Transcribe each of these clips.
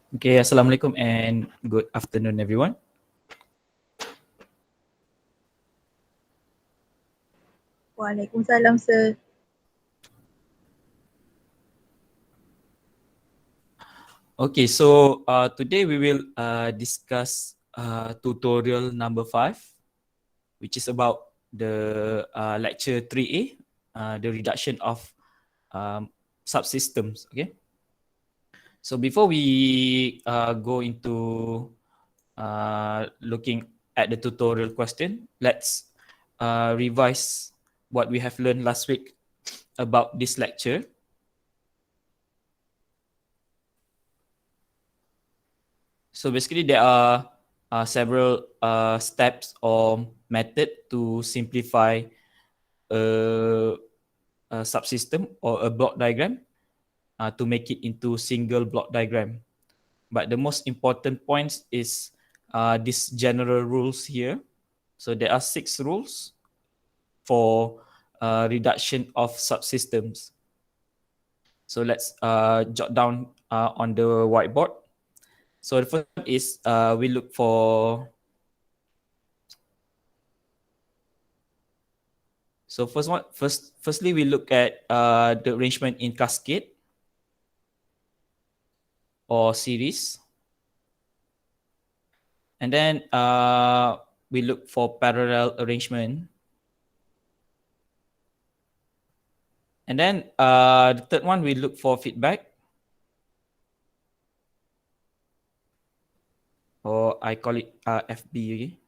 Okay, Assalamualaikum and good afternoon, everyone. Waalaikumsalam, sir. Okay, so today we will discuss tutorial number 5, which is about the lecture 3A, the reduction of subsystems. Okay, so before we go into looking at the tutorial question, let's revise what we have learned last week about this lecture. So basically, there are several steps or method to simplify a, a subsystem or a block diagram to make it into single block diagram. But the most important points is these general rules here. So there are 6 rules for reduction of subsystems. So let's jot down on the whiteboard. So the first one is we look for. So firstly, we look at the arrangement in cascade or series, and then we look for parallel arrangement, and then the third one we look for feedback, or I call it FB. Okay?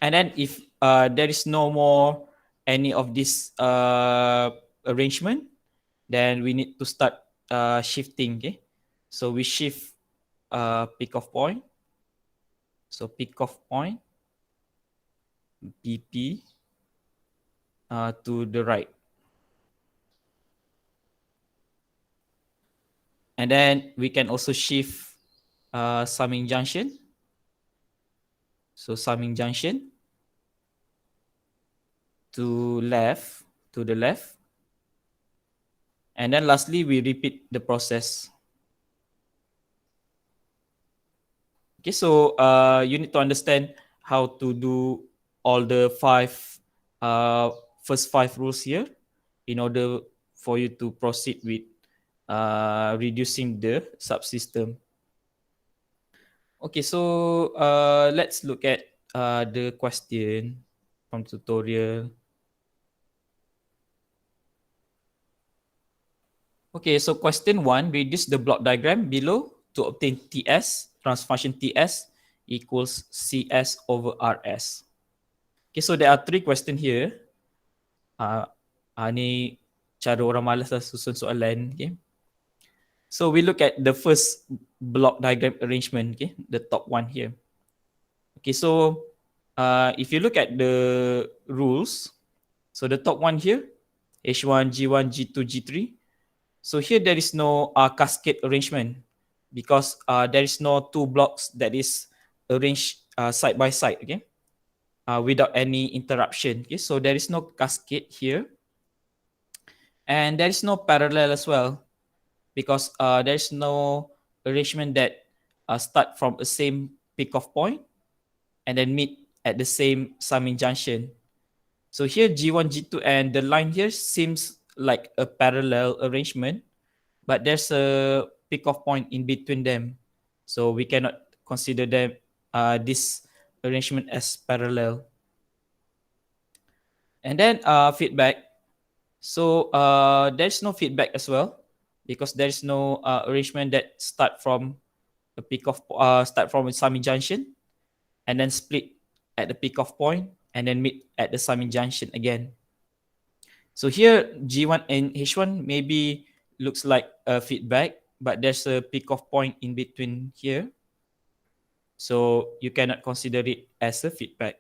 And then if there is no more any of this arrangement, then we need to start shifting. Okay, so we shift peak of point. So peak of point, PP to the right. And then we can also shift summing junction. So summing junction to the left. And then lastly, we repeat the process. Okay, so you need to understand how to do all the first five rules here in order for you to proceed with reducing the subsystem. Okay, so let's look at the question from tutorial. Okay, so question 1, reduce the block diagram below to obtain TS, trans function TS equals CS over RS. Okay, so there are 3 questions here. Ni cara orang malas lah susun soalan. Okay. So we look at the first block diagram arrangement, okay, the top one here. Okay, so if you look at the rules, so the top one here, H1, G1, G2, G3. So here there is no cascade arrangement because there is no 2 blocks that is arranged side by side, okay, without any interruption. Okay, so there is no cascade here, and there is no parallel as well because there is no arrangement that start from the same peak of point and then meet at the same summing junction. So here G1, G2, and the line here seems like a parallel arrangement, but there's a peak of point in between them. So we cannot consider them this arrangement as parallel. And then feedback. So there's no feedback as well because there's no arrangement that start from the peak of start from a summing junction and then split at the peak of point and then meet at the summing junction again. So here G1 and H1 maybe looks like a feedback, but there's a peak of point in between here. So you cannot consider it as a feedback.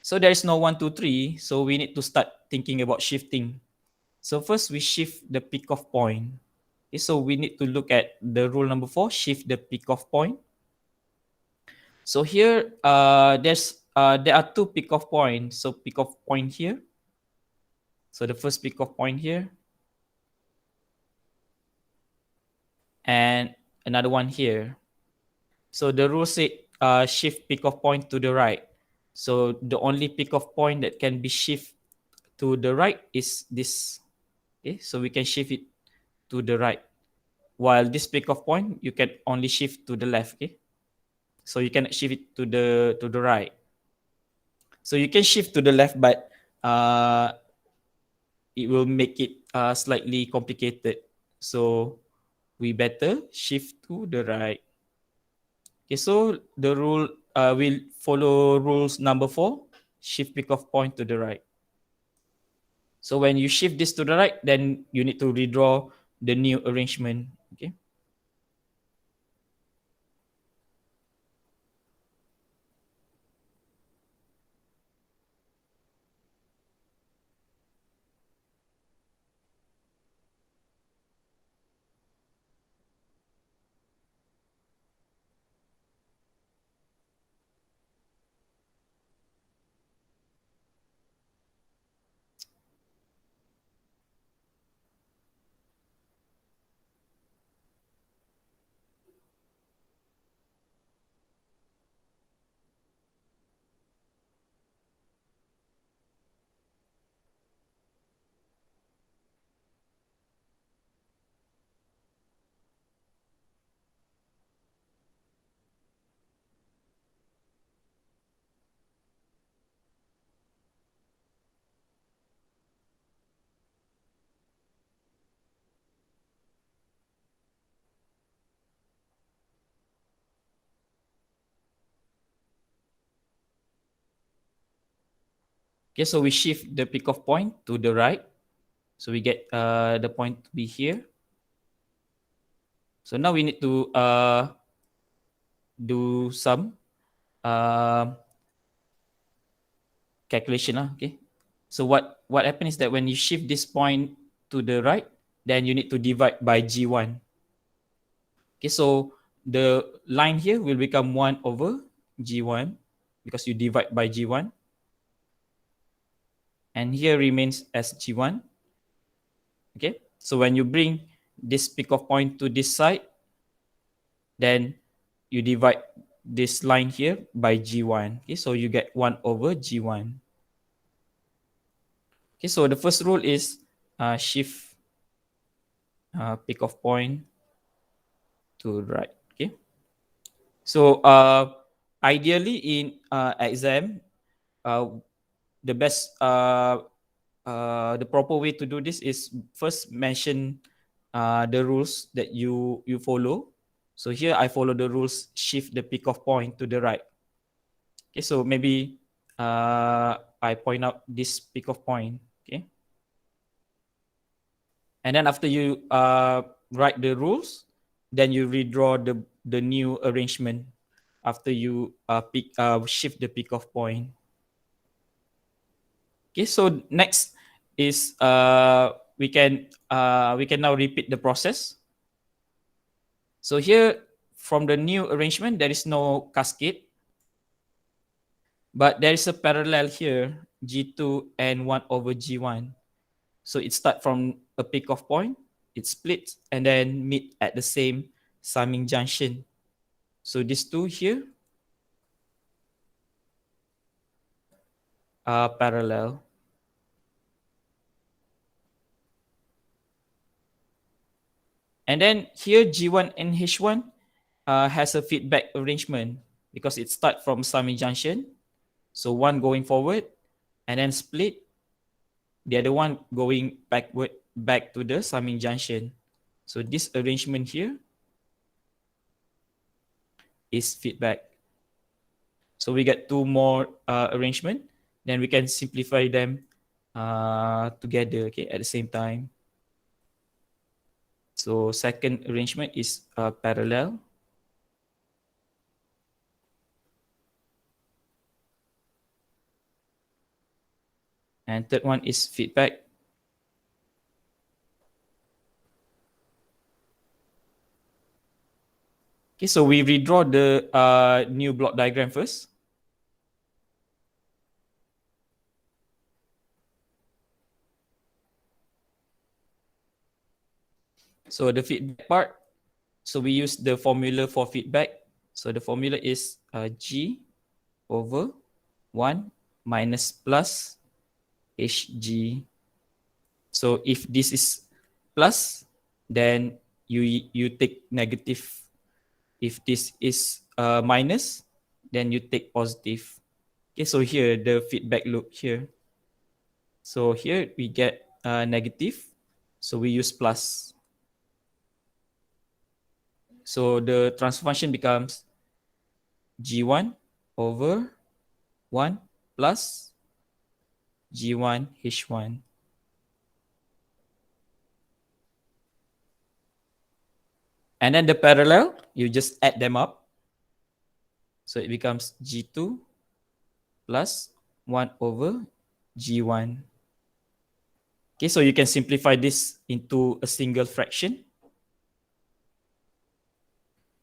So there is no 1, 2, 3. So we need to start thinking about shifting. So first we shift the peak of point. Okay, so we need to look at the rule number 4, shift the peak of point. So here there are 2 peak of points. So peak of point here. So the first peak of point here. and another one here. So the rule said shift pickoff point to the right. So the only pickoff point that can be shift to the right is this. Okay, so we can shift it to the right. While this pickoff point, you can only shift to the left. Okay, so you can shift it to the right. So you can shift to the left, but it will make it slightly complicated. So we better shift to the right. Okay, so the rule will follow rules number 4, shift pickoff point to the right. So when you shift this to the right, then you need to redraw the new arrangement. Okay. Okay, so we shift the pickoff point to the right. So we get the point to be here. So now we need to do some uh, calculation. Okay. So what happens is that when you shift this point to the right, then you need to divide by G1. Okay, so the line here will become 1 over G1 because you divide by G1. And here remains as G1. Okay, so when you bring this pickoff point to this side, then you divide this line here by G1. Okay, so you get 1 over G1. Okay, so the first rule is shift pickoff point to right. Okay, so ideally in exam, uh, the best the proper way to do this is first mention the rules that you follow. So here I follow the rules, shift the pickoff point to the right. Okay, so maybe I point out this pickoff point. Okay, and then after you write the rules, then you redraw the new arrangement after you shift the pickoff point. Okay, so next is we can now repeat the process. So here from the new arrangement there is no cascade, but there is a parallel here G2 and 1 over G1. So it starts from a pickoff point, it splits and then meet at the same summing junction. So these two here are parallel. And then here G1 and H1 has a feedback arrangement because it starts from summing junction. So one going forward and then split, the other one going backward back to the summing junction. So this arrangement here is feedback. So we get two more arrangement, then we can simplify them together, okay, at the same time. So second arrangement is parallel. And third one is feedback. Okay, so we redraw the new block diagram first. So the feedback part, So we use the formula for feedback. So the formula is G over 1 minus plus Hg. So if this is plus, then you take negative. If this is minus, then you take positive. Okay, so here the feedback loop here. So here we get negative, so we use plus. So the transfer function becomes G1 over 1 plus G1 H1. And then the parallel, you just add them up. So it becomes G2 plus 1 over G1. Okay, so you can simplify this into a single fraction.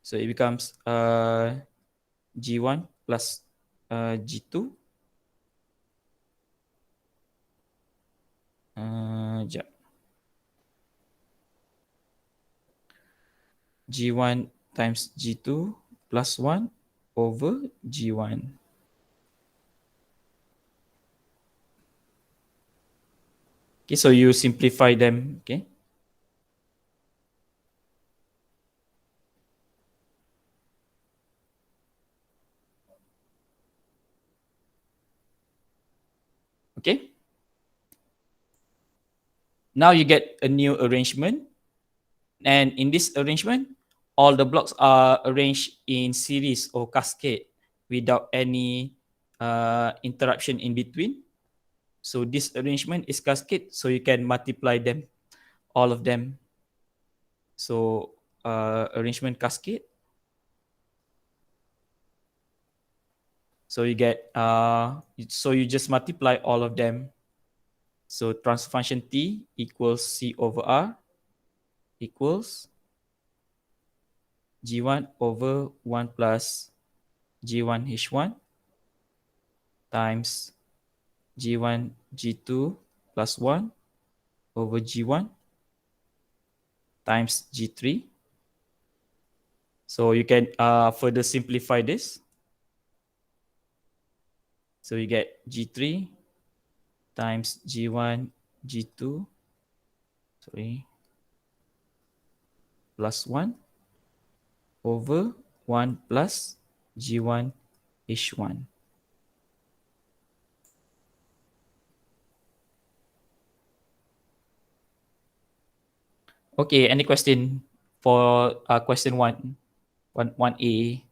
So it becomes G1 plus G2. G1 times G2 plus 1 over G1. Okay, so you simplify them, okay? Okay. Now you get a new arrangement. And in this arrangement, all the blocks are arranged in series or cascade without any interruption in between. So this arrangement is cascade, so you can multiply them, all of them. So arrangement cascade. So you get, so you just multiply all of them. So transfer function T equals C over R equals G1 over 1 plus G1 H1 times G1 G2 plus 1 over G1 times G3. So you can further simplify this. So you get G3 times G1 G2 plus 1 over 1 plus G1 H1. Okay, any question for question 1A?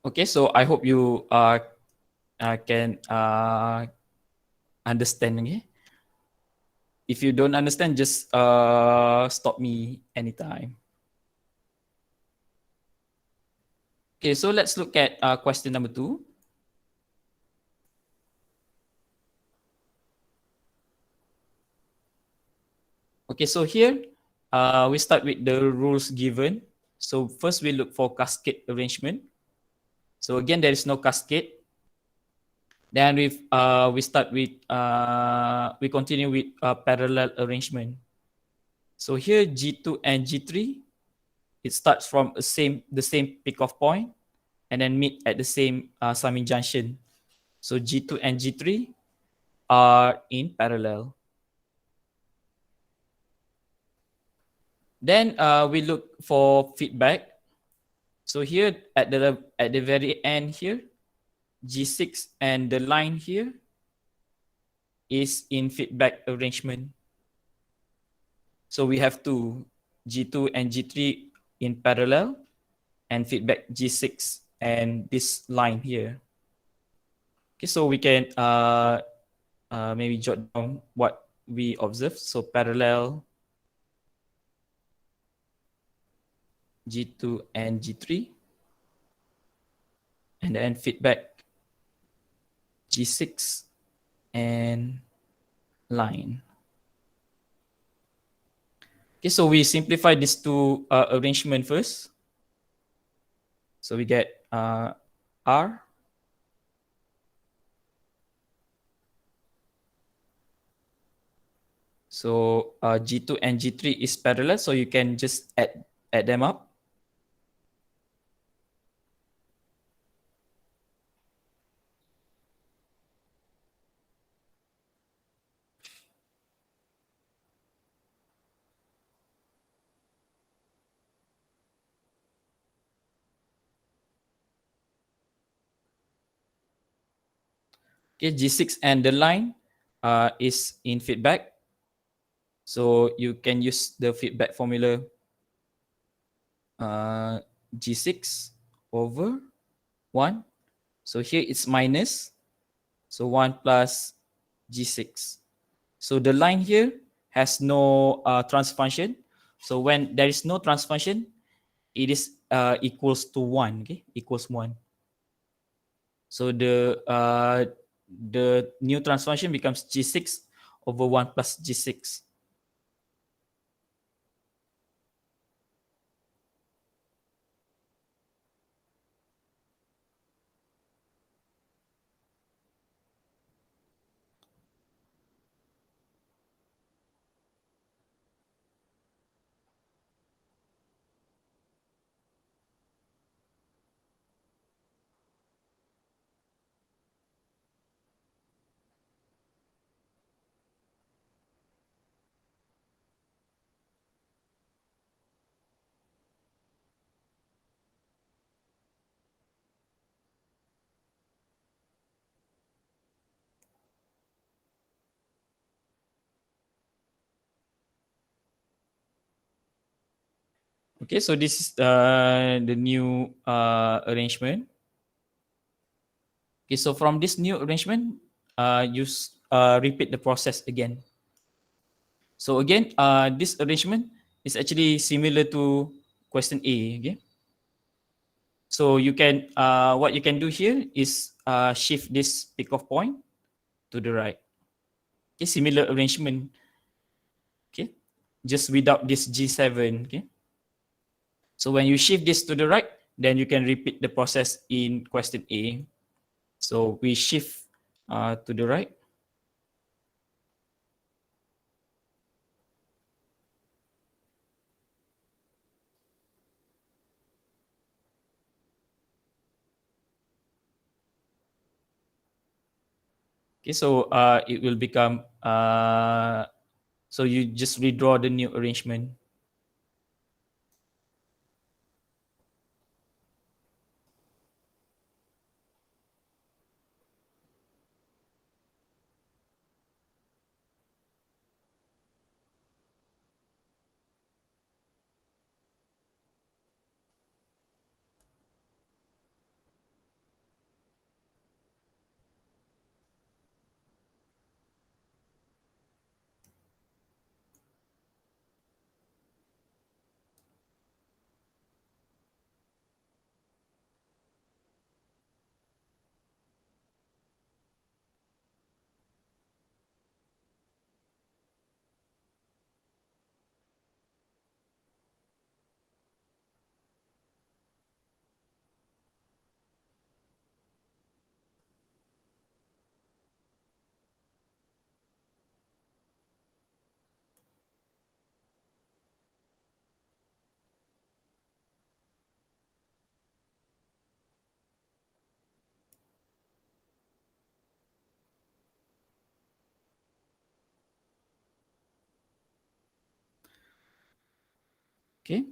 Okay, so I hope you can understand. Okay? If you don't understand, just stop me anytime. Okay, so let's look at question number 2. Okay, so here we start with the rules given. So first we look for cascade arrangement. So again, there is no cascade. Then we start with we continue with parallel arrangement. So here G2 and G3, it starts from the same pickoff point and then meet at the same summing junction. So G2 and G3 are in parallel. Then we look for feedback. So here at the very end here, G6 and the line here is in feedback arrangement. So we have two, G2 and G3 in parallel, and feedback G6 and this line here. Okay, so we can maybe jot down what we observe. So parallel G2 and G3, and then feedback G6 and line. Okay, so we simplify these two arrangement first. So we get R. So G2 and G3 is parallel, so you can just add them up. Okay, G6 and the line is in feedback. So you can use the feedback formula G6 over 1. So here it's minus. So 1 plus G6. So the line here has no transfer function. So when there is no transfer function, it is equals to 1. Okay, equals 1. So the new transfer function becomes G6 over 1 plus G6. Okay, so this is the new arrangement. Okay, so from this new arrangement, you repeat the process again. So again, this arrangement is actually similar to question A. Okay, so you can what you can do here is shift this pick-off point to the right. Okay, similar arrangement. Okay, just without this G7. Okay, so when you shift this to the right, then you can repeat the process in question A. So we shift to the right. Okay, so it will become so you just redraw the new arrangement. Okay,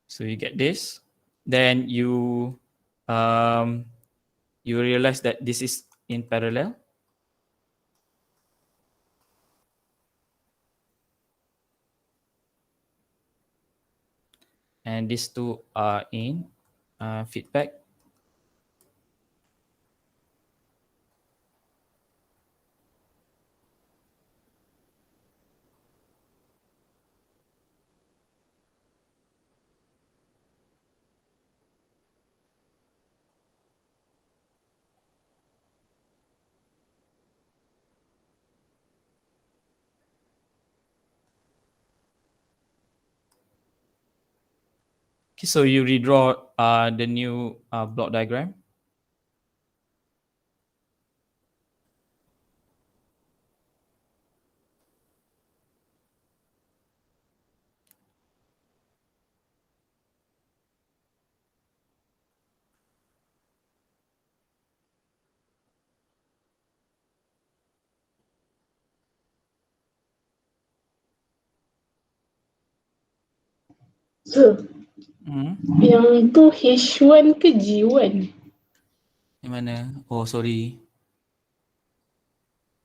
so you get this. Then um, you realize that this is in parallel, and these two are in feedback. Okay, so you redraw the new block diagram. So, yang tu H1 ke G1? Yang mana? Oh, sorry.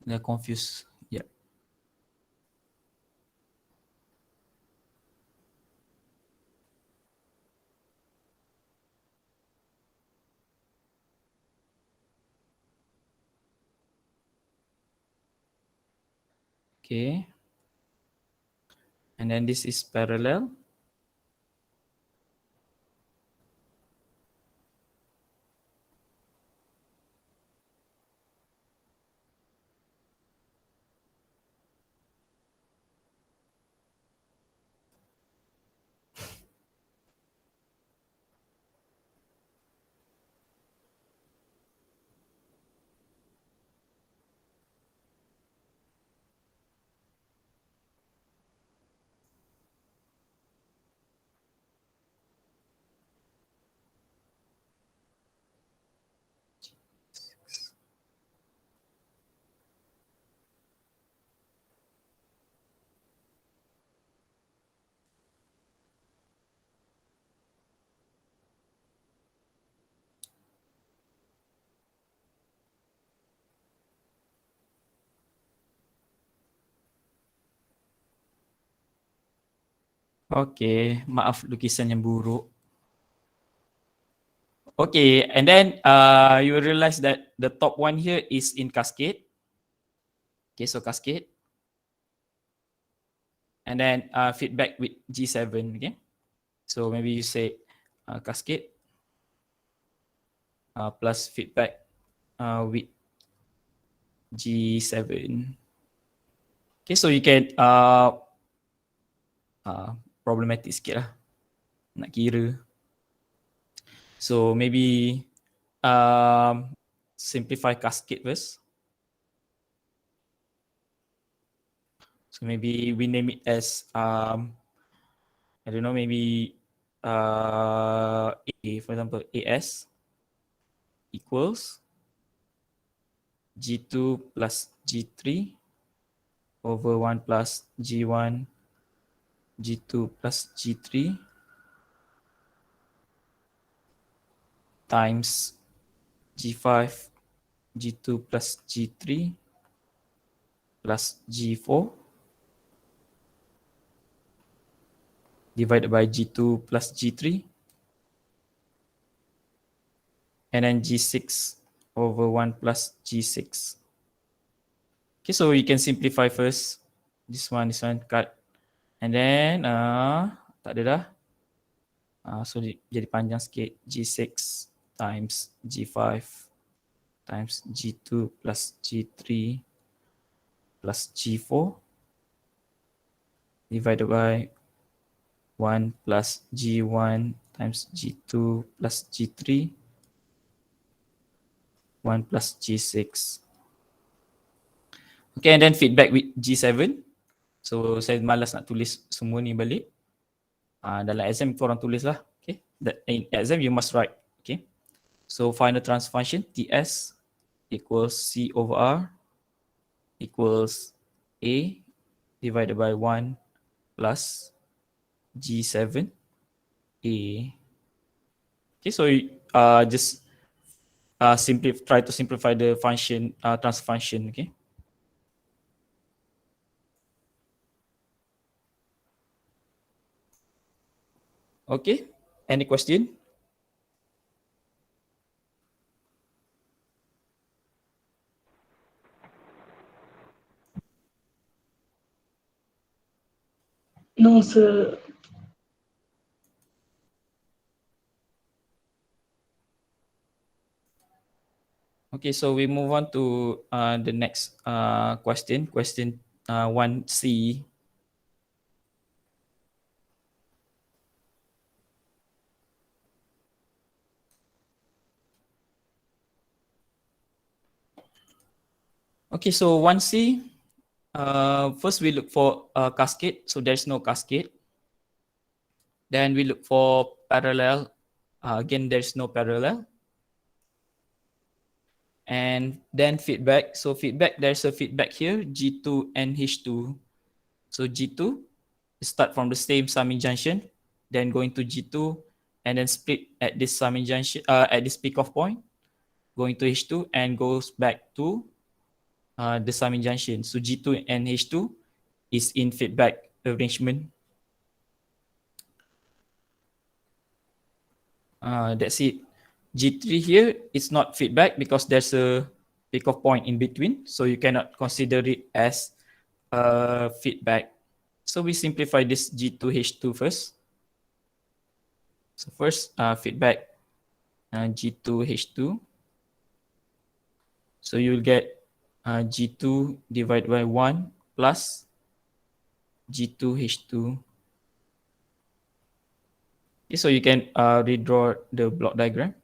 They're confused. Yeah. Okay. And then this is parallel. Okay, maaf lukisan yang buruk. Okay, and then you realize that the top one here is in cascade. Okay, so cascade. And then feedback with G7, okay? So maybe you say cascade plus feedback with G7. Okay, so you can problematic sikit lah nak kira. So maybe simplify cascade first. So maybe we name it as I don't know, maybe A, for example, AS equals G2 plus G3 over 1 plus G1 G2 plus G3 times G5 G2 plus G3 plus G4 divided by G2 plus G3 and then G6 over 1 plus G6. Okay, so you can simplify first. This one cut. And then tak ada dah. So jadi panjang sikit. G6 times G5 times G2 plus G3 plus G4 divided by 1 plus G1 times G2 plus G3 1 plus G6. Okay, and then feedback with G7. So saya malas nak tulis semua ni balik. Dalam exam korang tulis lah. Okay, in exam you must write. Okay, so final transfer function TS equals C over R equals A divided by 1 plus G7 A. Okay, so just try to simplify the function transfer function. Okay. Okay. Any question? No, sir. Okay, so we move on to the next question. Question 1C. Okay, so 1C, first we look for a cascade. So there's no cascade. Then we look for parallel. Again, there's no parallel. And then feedback. So feedback, there's a feedback here, G2 and H2. So G2 start from the same summing junction, then going to G2, and then split at this summing junction, at this peak off point, going to H2 and goes back to the summing junction. So G2 and H2 is in feedback arrangement. That's it. G3 here is not feedback because there's a peak off point in between, so you cannot consider it as feedback. So we simplify this G2H2 first. So first feedback G2H2. So you'll get G2 divided by 1 plus G2H2. Okay, so you can redraw the block diagram.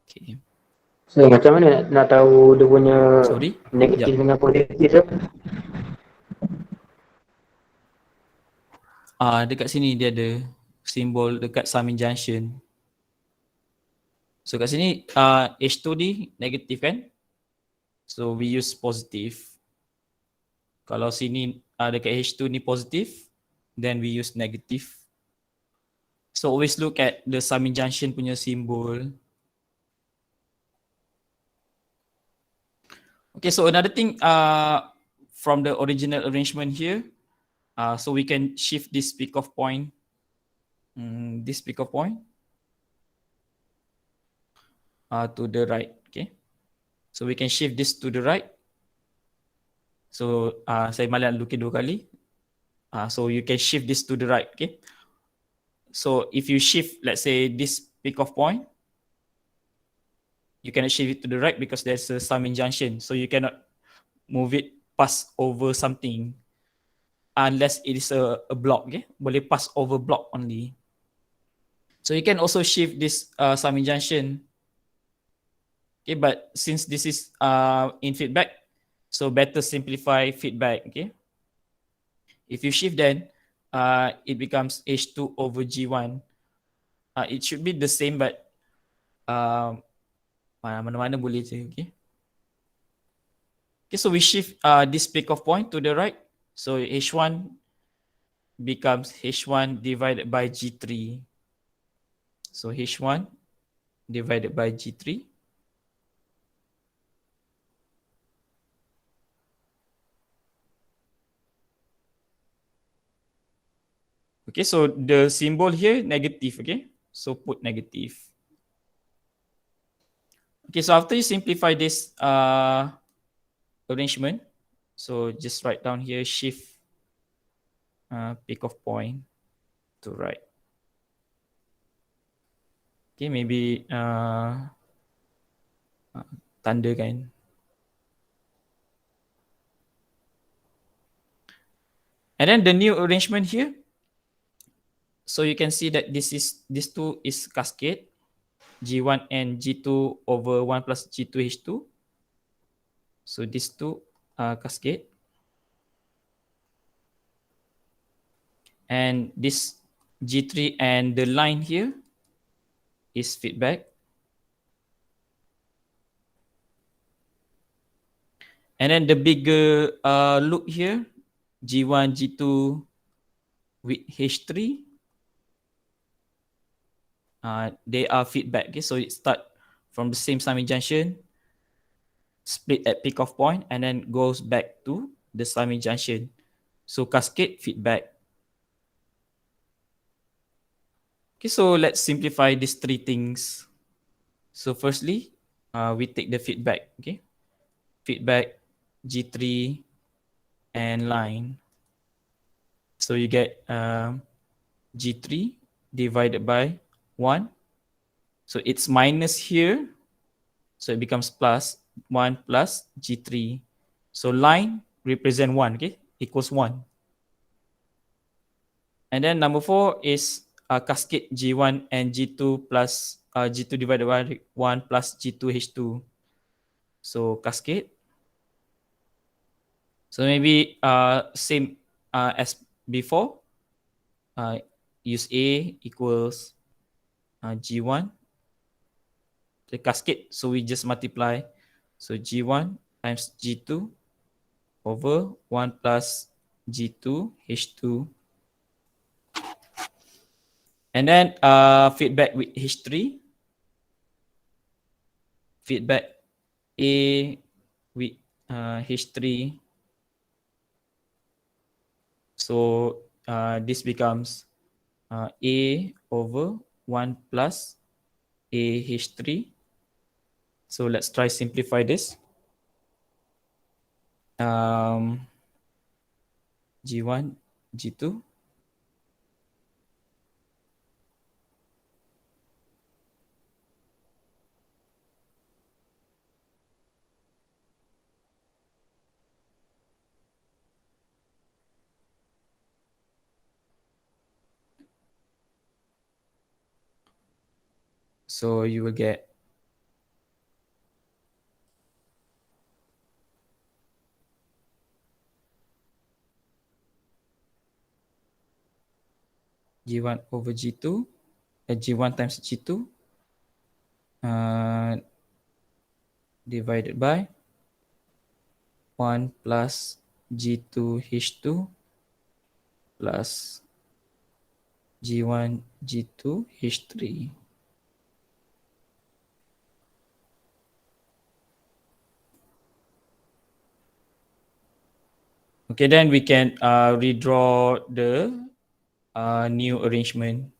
Okay. So macam mana nak tahu dia punya Sorry. negatif Yep. dengan positif tu? Dekat sini dia ada simbol dekat summing junction. So kat sini H2 ni negatif kan? So we use positive. Kalau sini dekat H2 ni positif, then we use negative. So always look at the summing junction punya symbol. Okay, so another thing from the original arrangement here, so we can shift this peak off point, to the right. Okay, so we can shift this to the right. So saya malah lukis dua kali. So you can shift this to the right. Okay, so if you shift, let's say this peak off point, you cannot shift it to the right because there's a summing junction. So you cannot move it pass over something unless it is a block. Okay, boleh pass over block only. So you can also shift this summing junction. Okay, but since this is in feedback, so better simplify feedback. Okay, if you shift then it becomes H2 over G1. It should be the same, but mana-mana boleh je. Okay. Okay, so we shift this peak off point to the right. So H1 becomes H1 divided by G3. So H1 divided by G3. Okay, so the symbol here negative. Okay, so put negative. Okay, so after you simplify this arrangement, so just write down here shift peak off point to right. Okay, maybe tanda kan. And then the new arrangement here. So you can see that this two is cascade, G1 and G2 over 1 plus G2H2. So these two are cascade. And this G3 and the line here is feedback. And then the bigger loop here, G1, G2 with H3, they are feedback. Okay? So it start from the same summing junction, split at peak off point, and then goes back to the summing junction. So cascade feedback. Okay, so let's simplify these three things. So firstly, we take the feedback. Okay, feedback G3 and line. So you get G3 divided by 1. So it's minus here. So it becomes plus 1 plus G3. So line represent 1, okay, equals 1. And then number 4 is cascade G1 and G2 plus G2 divided by 1 plus G2H2. So cascade. So maybe same as before. Use A equals G1. The cascade, so we just multiply. So G1 times G2 over 1 plus G2 H2. And then feedback with H3. Feedback A with H3. So this becomes A over 1 plus AH3. So let's try simplify this. G1, G2. So you will get G1 over G2, G1 times G2 divided by 1 plus G2H2 plus G1 G2H3. Okay, then we can redraw the new arrangement.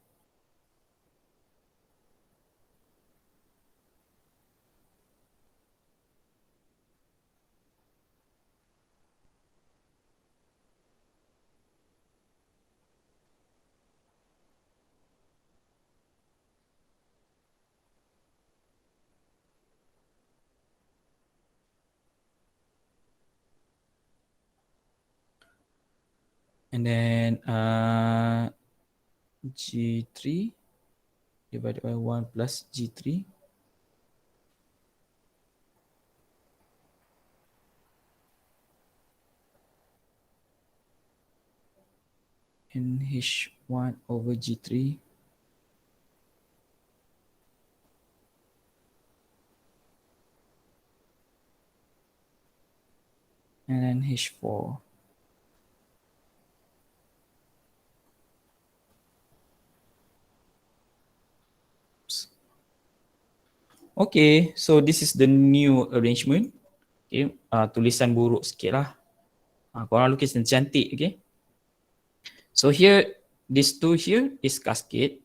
And then G3 divided by 1 plus G3. And H1 over G3. And then H4. Okay, so this is the new arrangement. Okay, tulisan buruk sikit lah. Korang lukis yang cantik, okay. So here, this two here is cascade.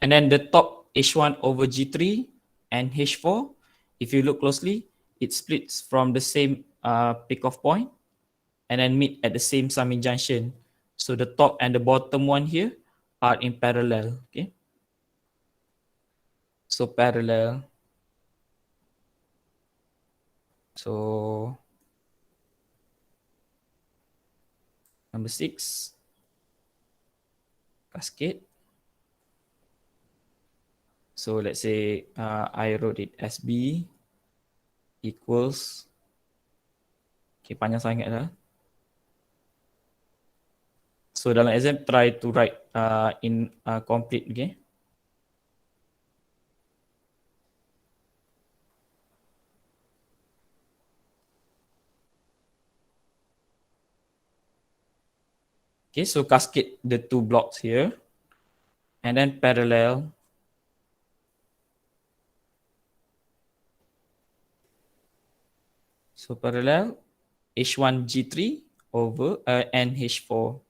And then the top H1 over G3 and H4, if you look closely, it splits from the same peak-off point and then meet at the same summing junction. So the top and the bottom one here are in parallel, okay. So parallel. So number 6, cascade. So let's say I wrote it as B equals, okay, panjang sangat lah. So dalam exam try to write in complete, okay? Okay, so cascade the two blocks here and then parallel. So parallel H1 G3 over N H4.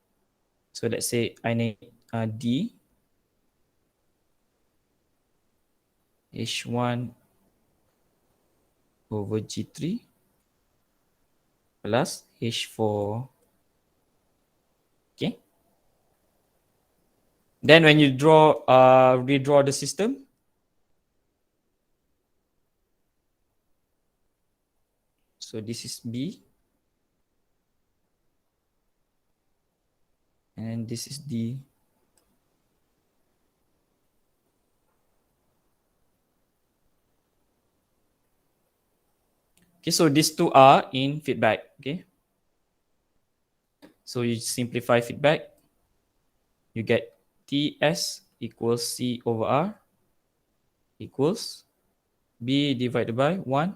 So let's say I need D H1 over G3 plus H4. Okay. Then when you redraw the system, so this is B and this is D. Okay, so these two are in feedback. Okay, so you simplify feedback, you get TS equals C over R equals B divided by 1.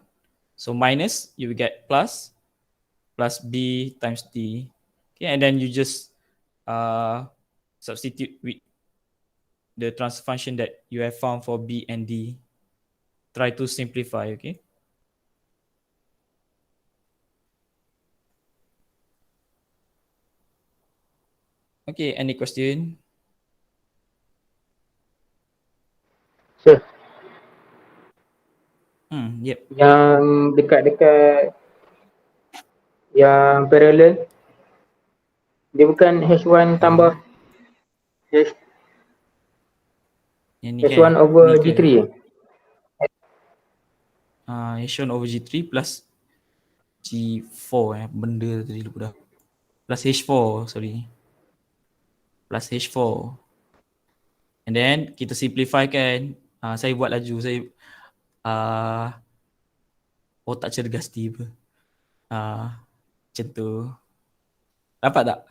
So minus, you will get plus B times D. Okay, and then you just substitute with the transfer function that you have found for B and D. Try to simplify, okay? Okay, any question? Sir, Yep. yang dekat-dekat yang parallel, dia bukan H1 tambah H, Yang ni H1 kan? over Ni ke? G3 je? H1 over G3 plus G4 benda tadi lupa dah. Plus H4, sorry. Plus H4. And then kita simplify kan. Saya buat laju, saya otak cergas tiba. Macam tu. Dapat tak?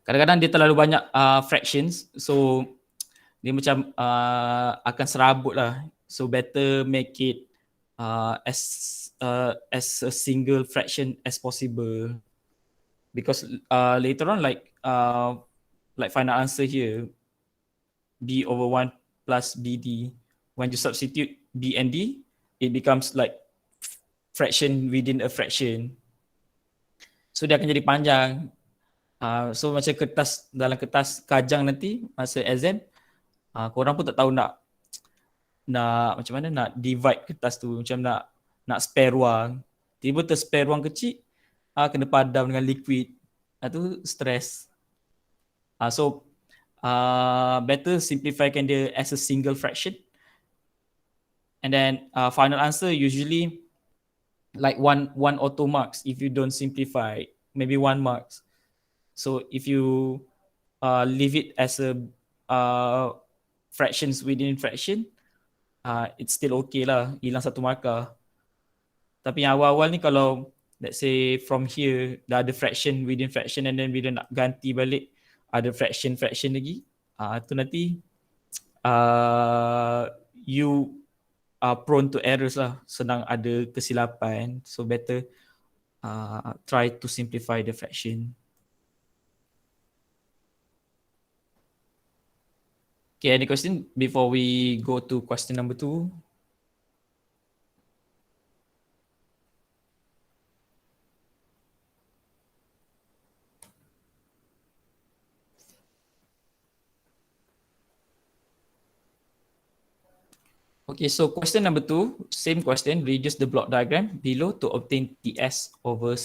Kadang-kadang dia terlalu banyak fractions, so dia macam akan serabut lah. So better make it as a single fraction as possible, because later on like final answer here, B over 1 plus BD, when you substitute B and D, it becomes like fraction within a fraction. So dia akan jadi panjang. So macam dalam kertas kajang nanti masa exam, korang pun tak tahu nak macam mana nak divide kertas tu, macam nak spare ruang. Tiba spare ruang kecil, kena padam dengan liquid. Tu stress. So better simplifykan dia as a single fraction. And then final answer usually like one or 2 marks if you don't simplify, maybe 1 marks. So if you leave it as a fractions within fraction, it's still okay lah, hilang 1 markah. Tapi yang awal-awal ni kalau let's say from here dah ada fraction within fraction and then bila nak ganti balik ada fraction lagi, tu nanti you are prone to errors lah, senang ada kesilapan. So better try to simplify the fraction. Okay, any question before we go to question number 2? Okay, so question number 2, same question, reduce the block diagram below to obtain TS over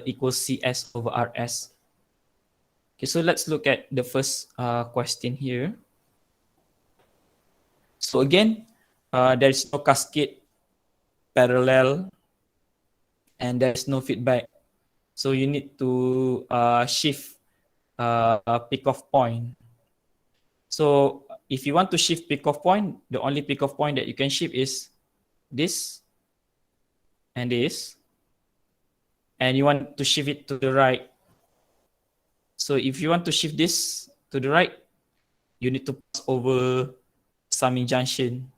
equals CS over RS. Okay, so let's look at the first question here. So again, there is no cascade, parallel, and there is no feedback. So you need to shift pick off point. So if you want to shift pick off point, the only pick off point that you can shift is this and this, and you want to shift it to the right. So if you want to shift this to the right, you need to pass over summing junction.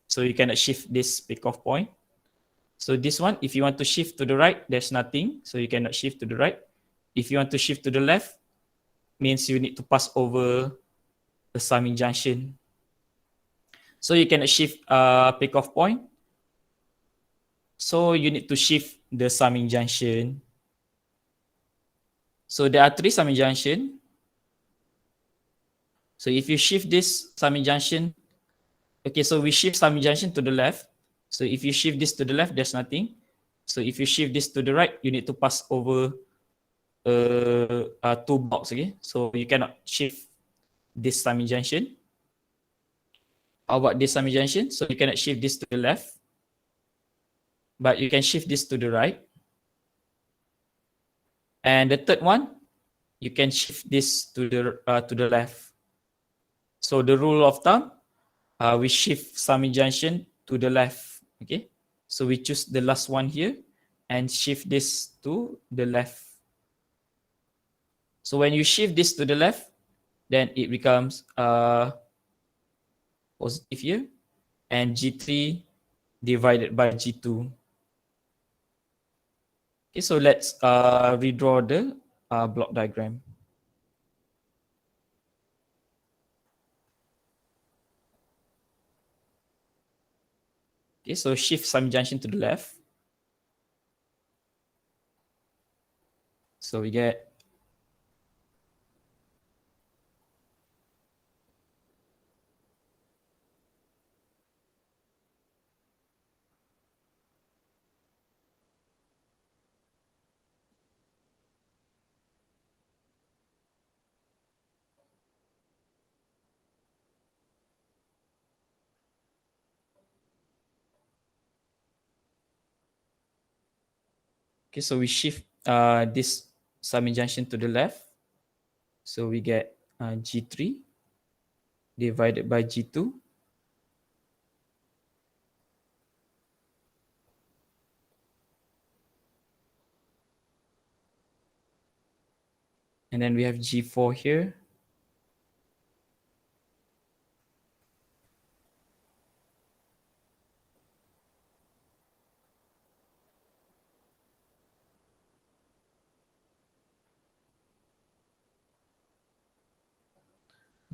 So you cannot shift this pick off point. So this one, if you want to shift to the right, there's nothing. So you cannot shift to the right. If you want to shift to the left, means you need to pass over the summing junction. So you cannot shift pick off point. So you need to shift the summing junction. So there are 3 summing junction. So if you shift this summing junction, okay, so we shift summing junction to the left. So if you shift this to the left, there's nothing. So if you shift this to the right, you need to pass over 2 blocks, okay? So you cannot shift this summing junction. How about this summing junction? So you cannot shift this to the left, but you can shift this to the right. And the third one, you can shift this to the left. So the rule of thumb, we shift summing junction to the left. Okay, so we choose the last one here and shift this to the left. So when you shift this to the left, then it becomes positive here, and G3 divided by G2. Okay, so let's redraw the block diagram. Okay, so shift summing junction to the left. So we get okay, so we shift this summing junction to the left. So we get G3 divided by G2. And then we have G4 here.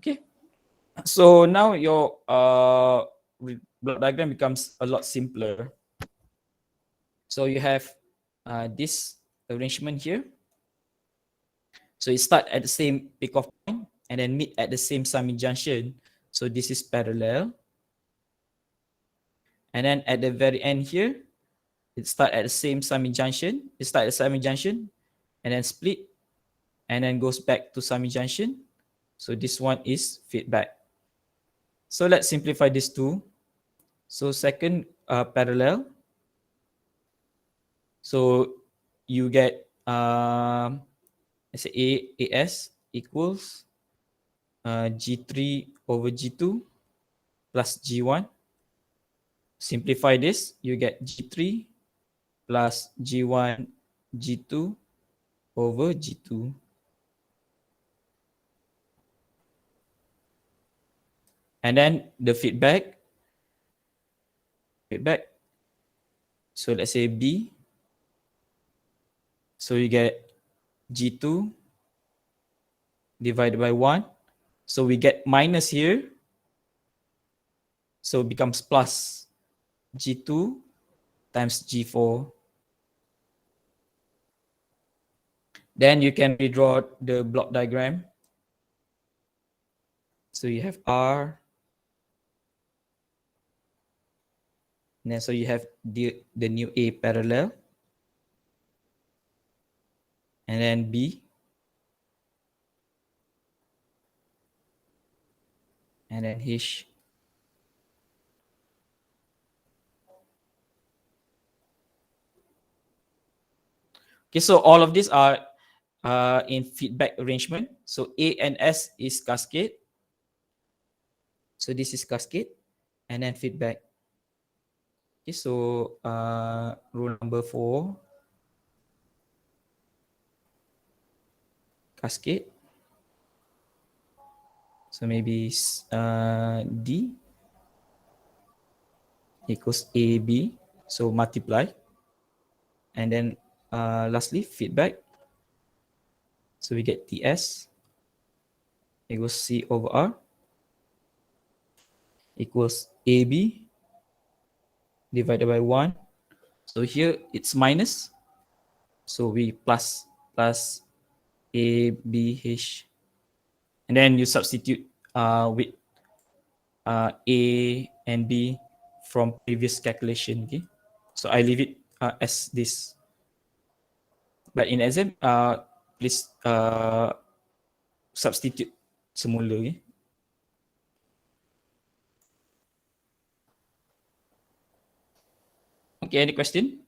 Okay, so now your block diagram becomes a lot simpler. So you have this arrangement here. So it starts at the same pick-off point and then meet at the same summing junction. So this is parallel. And then at the very end here, it starts at the same summing junction. It starts at the summing junction and then split and then goes back to summing junction. So this one is feedback. So let's simplify this two. So second parallel. So you get let's say AS equals G3 over G2 plus G1. Simplify this, you get G3 plus G1 G2 over G2. And then the feedback. So let's say B. So you get G2 divided by 1. So we get minus here. So it becomes plus G2 times G4. Then you can redraw the block diagram. So you have R. And then so you have the new A parallel. And then B. And then H. Okay, so all of these are in feedback arrangement. So A and S is cascade. So this is cascade, and then feedback. Okay, so rule number 4, cascade. So maybe D equals AB, so multiply. And then lastly, feedback. So we get TS equals C over R equals AB divided by 1. So here it's minus. So we plus ABH. And then you substitute with A and B from previous calculation. Okay, so I leave it as this. But in exam, please substitute semula. Okay. Okay, any question?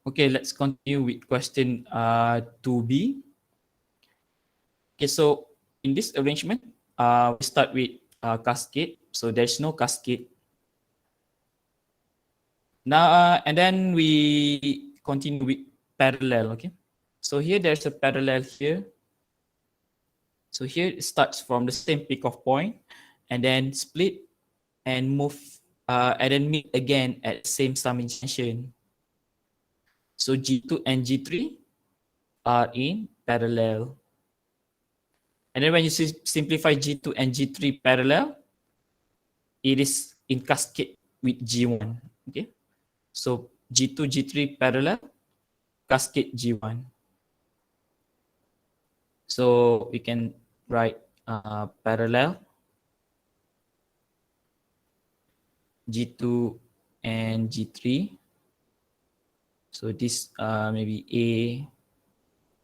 Okay, let's continue with question 2B. Okay, so in this arrangement, we start with cascade. So there's no cascade. Now, and then we continue with parallel. Okay, so here there's a parallel here. So here it starts from the same pickoff point, and then split and move, and then meet again at the same summing junction. So G2 and G3 are in parallel. And then when you simplify G2 and G3 parallel, it is in cascade with G1. Okay, so G2, G3 parallel, cascade G1. So we can write parallel G2 and G3. So this maybe A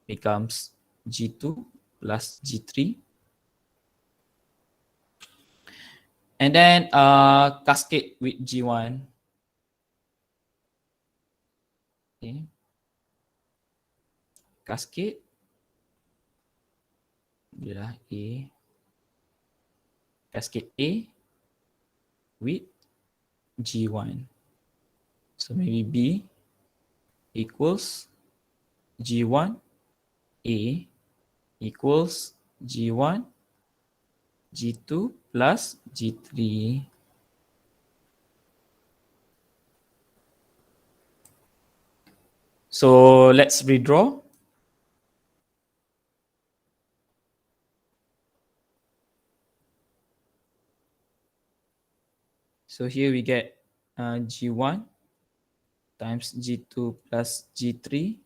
becomes G2 plus G3. And then cascade with G1. Okay. Cascade. Adalah A. Cascade A with G1. So maybe B equals G1 A equals G1 G2 plus G3. So let's redraw. So here we get G1 times G2 plus G3.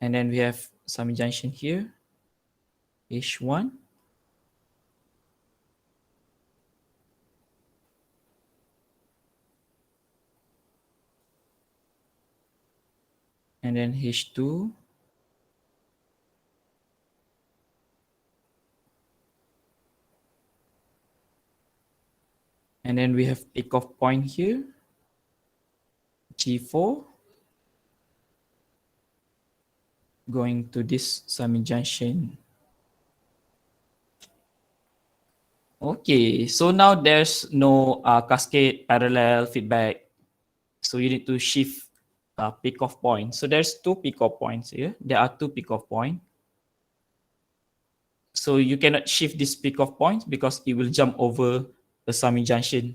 And then we have summing junction here, H1. And then H2. And then we have takeoff point here, G4, going to this summing junction. Okay, so now there's no cascade parallel feedback. So you need to shift peak-off point. So there's two peak-off points here. There are two peak-off points. So you cannot shift this peak-off point because it will jump over the summing junction.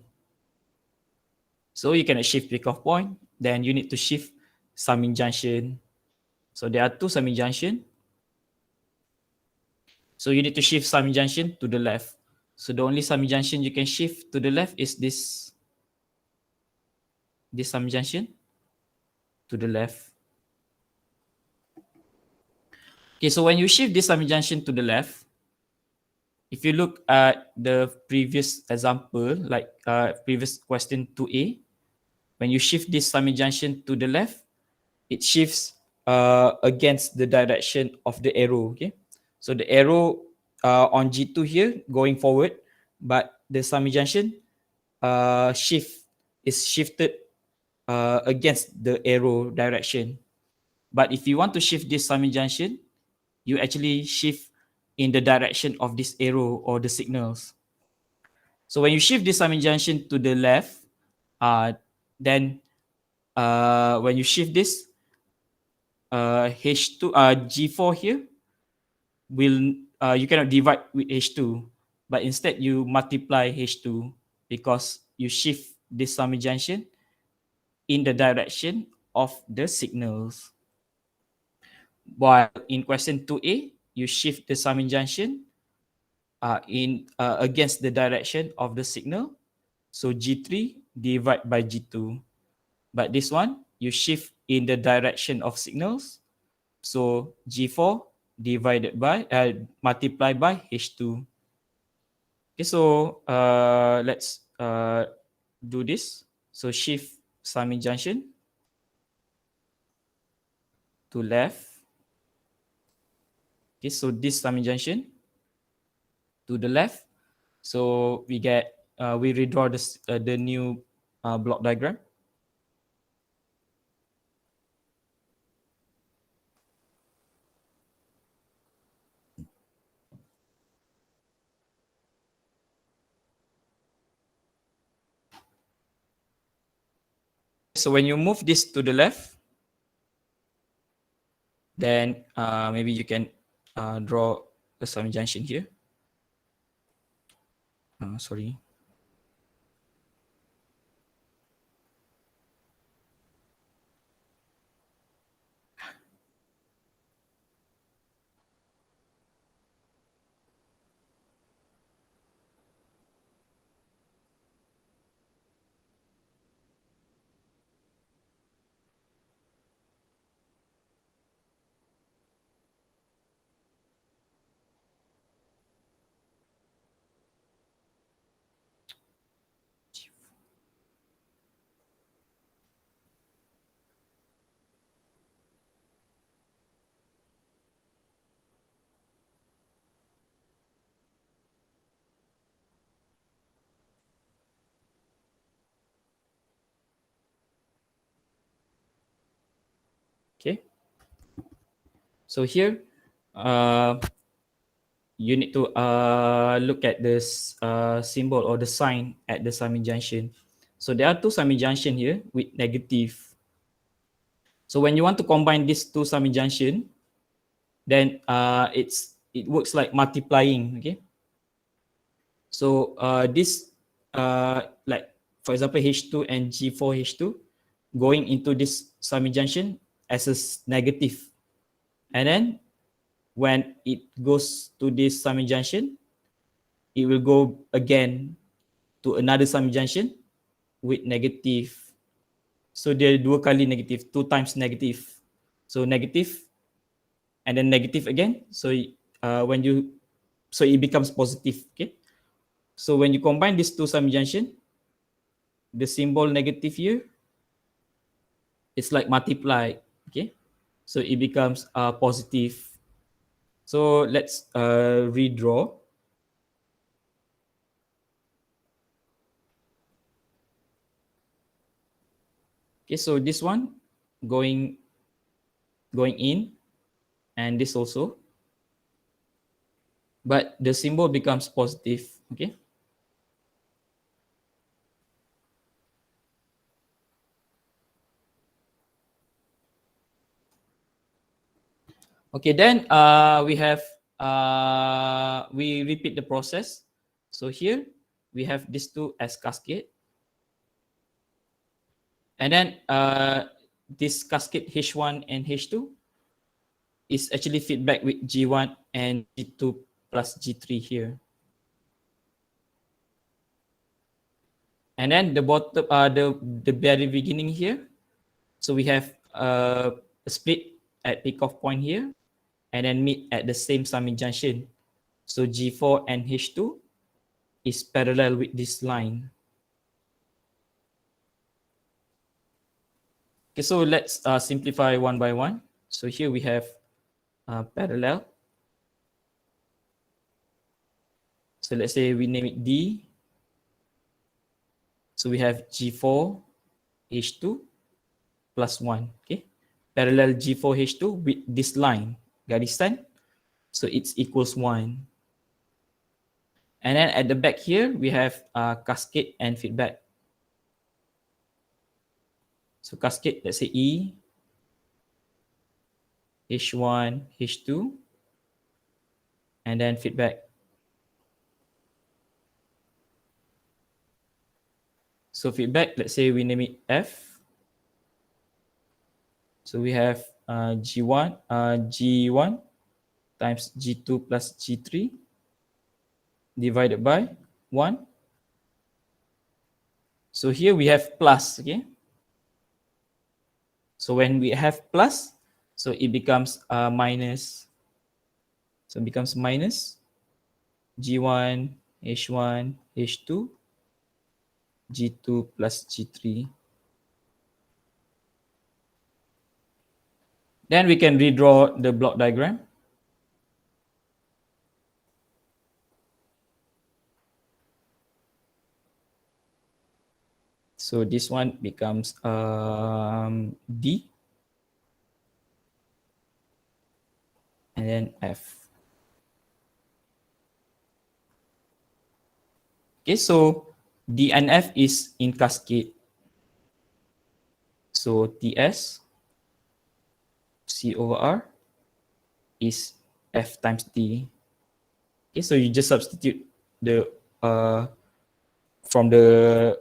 So you cannot shift peak-off point. Then you need to shift summing junction. So there are two summing junction. So you need to shift summing junction to the left. So the only summing junction you can shift to the left is this summing junction to the left. Okay, so when you shift this summing junction to the left, if you look at the previous example, like previous question 2a, when you shift this summing junction to the left, it shifts against the direction of the arrow. Okay, so the arrow on G2 here going forward, but the summing junction is shifted against the arrow direction. But if you want to shift this summing junction, you actually shift in the direction of this arrow or the signals. So when you shift this summing junction to the left, then when you shift this H2 G4 here, will you cannot divide with H2, but instead you multiply H2 because you shift this summing junction in the direction of the signals. While in question 2a, you shift the summing junction in against the direction of the signal. So G3 divide by G2. But this one, you shift in the direction of signals. So G4 divided by, multiplied by H2. Okay, so let's do this. So shift summing junction to left. Okay, so this summing junction to the left. So we get, we redraw this, the new block diagram. So when you move this to the left, then maybe you can draw a summing junction here. Sorry. Okay. So here, you need to look at this symbol or the sign at the summing junction. So there are two summing junction here with negative. So when you want to combine these two summing junction, then it works like multiplying. Okay. So this like for example H2 and G4 H2 going into this summing junction as a negative, and then when it goes to this summing junction, it will go again to another summing junction with negative. So dia dua kali negative, 2 times negative. So negative and then negative again. So so it becomes positive. Okay. So when you combine these two summing junction, the symbol negative here, it's like multiply. Okay. So it becomes positive. So let's redraw. Okay, so this one going in, and this also, but the symbol becomes positive. Okay. Okay, then we repeat the process. So here we have these two as cascade, and then this cascade H1 and H2 is actually feedback with G1 and G2 plus G3 here. And then the bottom, the very beginning here, so we have a split at peak off point here, and then meet at the same summing junction. So G4 and H2 is parallel with this line. Okay, so let's simplify one by one. So here we have parallel. So let's say we name it D. So we have G4 H2 plus 1. Okay, parallel G4 H2 with this line, garisan. So it's equals 1. And then at the back here, we have cascade and feedback. So cascade, let's say E, H1, H2, and then feedback. So feedback, let's say we name it F. So we have G1 times G2 plus G3 divided by 1. So here we have plus, okay? So when we have plus, so it becomes minus. So it becomes minus G1, H1, H2, G2 plus G3. Then we can redraw the block diagram. So this one becomes D and then F. Okay, so D and F is in cascade. So TS C over R is F times D. Okay, so you just substitute the from the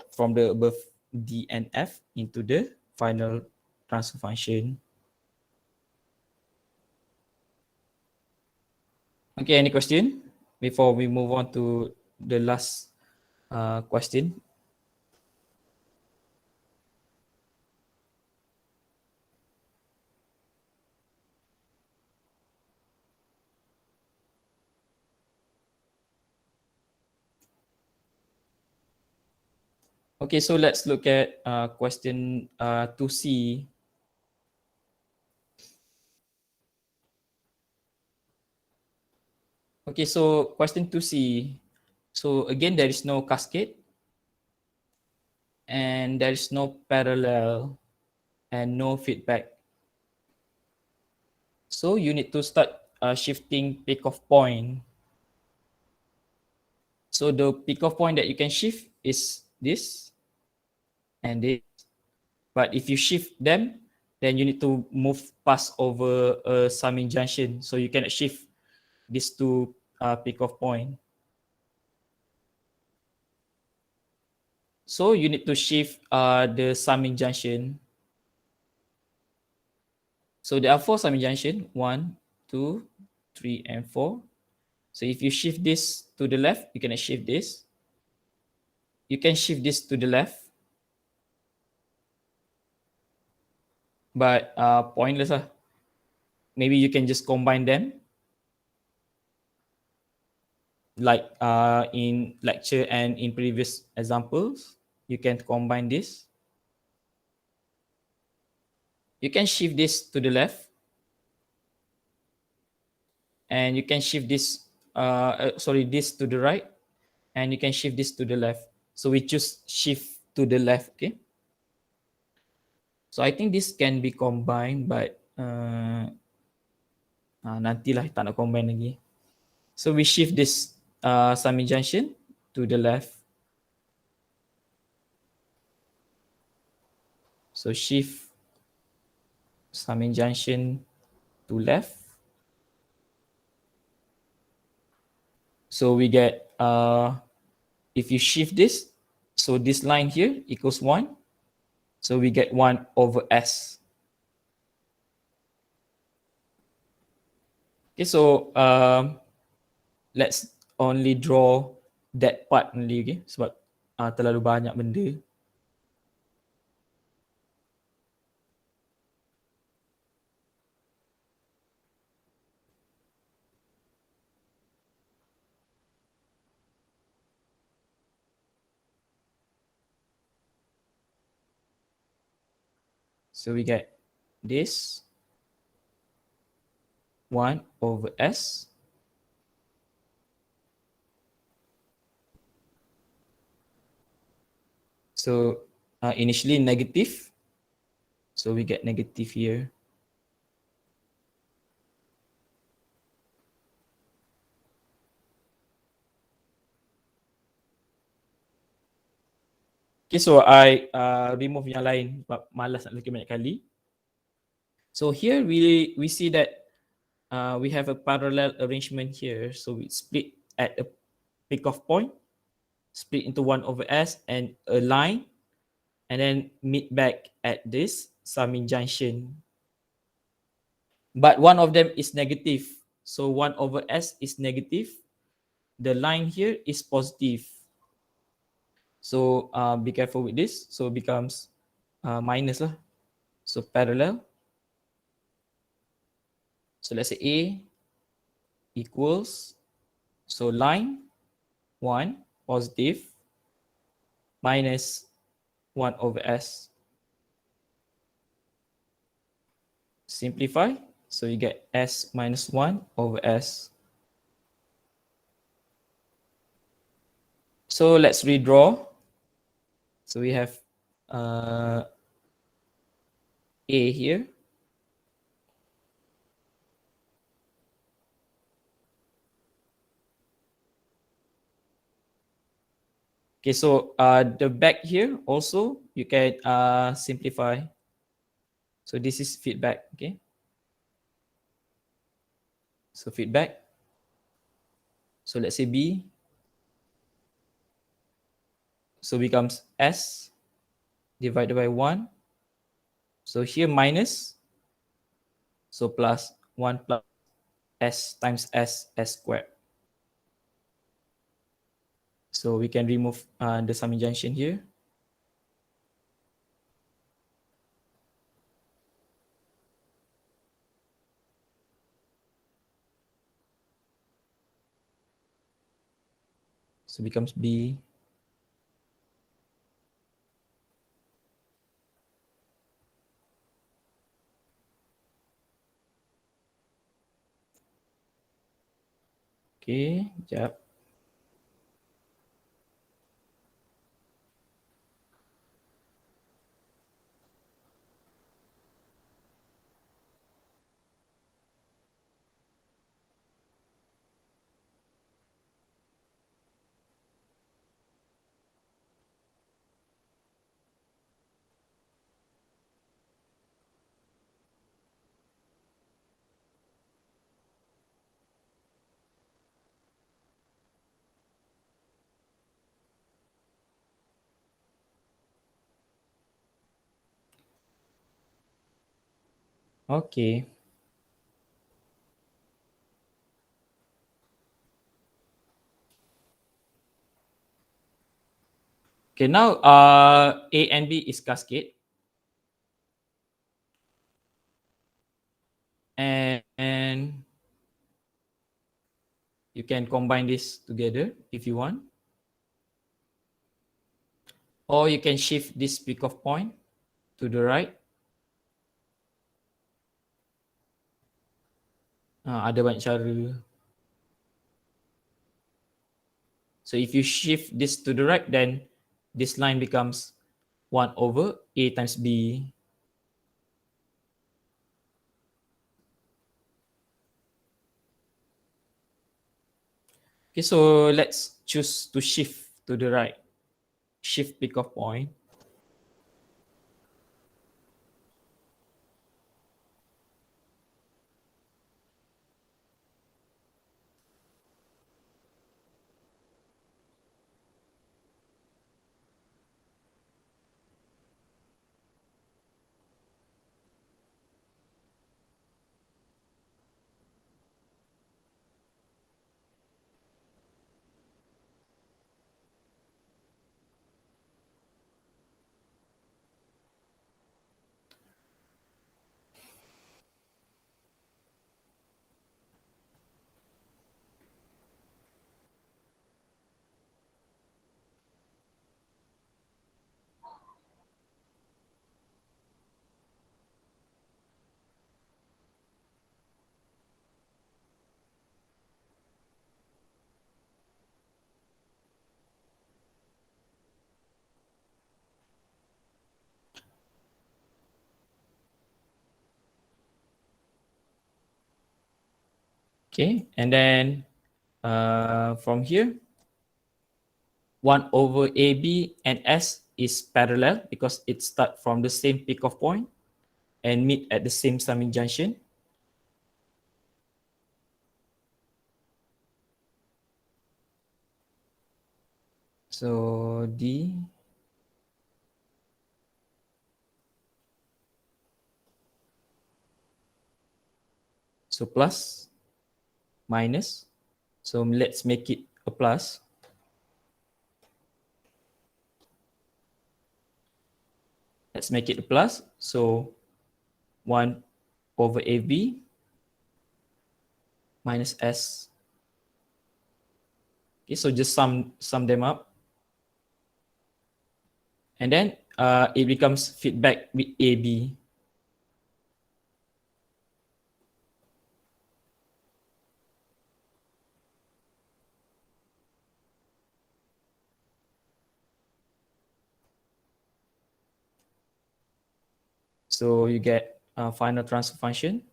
above D and F into the final transfer function. Okay, any question before we move on to the last question? Okay, so let's look at question 2C. Okay, so question 2C. So again, there is no cascade and there is no parallel and no feedback. So you need to start shifting peak off point. So the peak off point that you can shift is this and this. But if you shift them, then you need to move past over a summing junction. So you cannot shift these two peak off point. So you need to shift the summing junction. So there are 4 summing junction, 1, 2, 3, and 4. So if you shift this to the left, you can shift this. You can shift this to the left, but pointless. Maybe you can just combine them, like in lecture and in previous examples. You can combine this. You can shift this to the left, and you can shift this, this to the right, and you can shift this to the left. So we choose shift to the left, okay? So I think this can be combined, but nantilah, tak nak combine lagi. So we shift this summing junction to the left. So shift summing junction to left. So we get, if you shift this, so this line here equals 1. So we get 1 over S. Okay, so let's only draw that part only, okay? Sebab terlalu banyak benda. So we get this 1 over S. So initially negative. So we get negative here. Okay, so I remove yang lain sebab malas nak lukis banyak kali. So here we see that we have a parallel arrangement here. So we split at a pick-off point, split into 1 over S and a line, and then meet back at this summing junction. But one of them is negative. So 1 over S is negative. The line here is positive. So be careful with this. So it becomes minus lah. So parallel. So let's say A equals, so line 1 positive minus 1 over S. Simplify. So you get S minus 1 over S. So let's redraw. So we have A here. Okay, so the back here also you can simplify. So this is feedback, okay? So feedback. So let's say B. So becomes S divided by 1. So here minus. So plus 1 plus S times S squared. So we can remove the summing junction here. So becomes B. Okay, sekejap. Okay. Okay, now A and B is cascade. And you can combine this together if you want. Or you can shift this peak of point to the right. Ada banyak cara. So if you shift this to the right, then this line becomes 1 over A times B. Okay, so let's choose to shift to the right. Shift peak of point. Okay, and then from here, 1 over AB and S is parallel because it starts from the same peak of point and meet at the same summing junction. So D so plus minus. So let's make it a plus. Let's make it a plus. So 1 over AB minus S. Okay, so just sum them up. And then it becomes feedback with AB. So you get a final transfer function.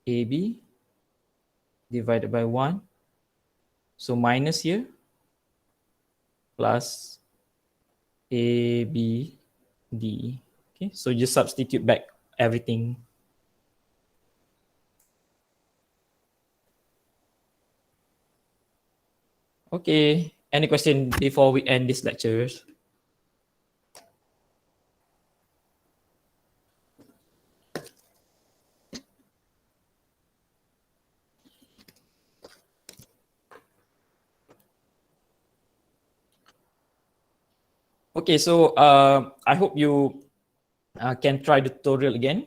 AB divided by 1. So minus here plus ABD. Okay, so just substitute back everything. Okay, any question before we end this lecture? Okay, so I hope you can try the tutorial again.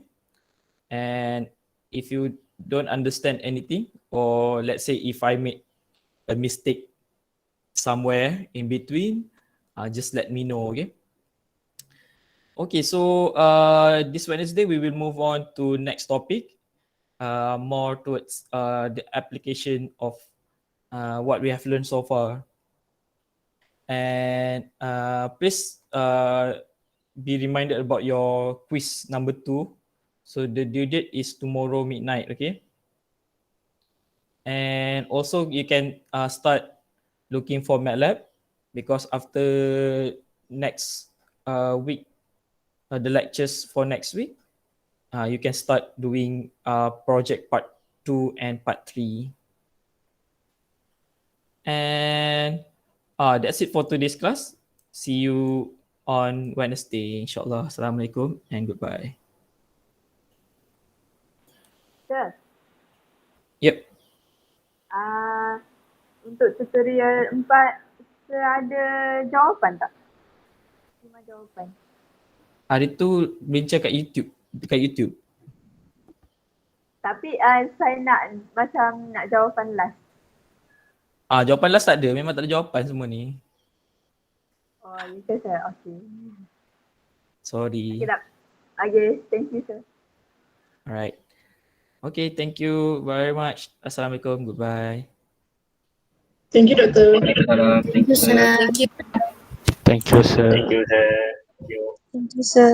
And if you don't understand anything, or let's say if I made a mistake somewhere in between, just let me know, okay? Okay, so this Wednesday we will move on to next topic, more towards the application of what we have learned so far. And please be reminded about your quiz number 2. So the due date is tomorrow midnight, okay? And also you can start looking for MATLAB because after next week, the lectures for next week, you can start doing project part 2 and part 3. And that's it for today's class. See you on Wednesday, inshallah. Assalamualaikum and goodbye. Sir, Yep. Untuk tutorial 4 ada jawapan tak? 5 jawapan. Hari tu bincang kat YouTube. Dekat YouTube. Tapi saya nak jawapan last. Jawapan last tak ada. Memang tak ada jawapan semua ni. Oh, you can say okay. Sorry. Okay tak? Okay, thank you sir. Alright. Okay, thank you very much. Assalamualaikum. Goodbye. Thank you, Doktor. Thank you, sir. Thank you. Thank you, sir. Thank you, sir. Thank you, sir.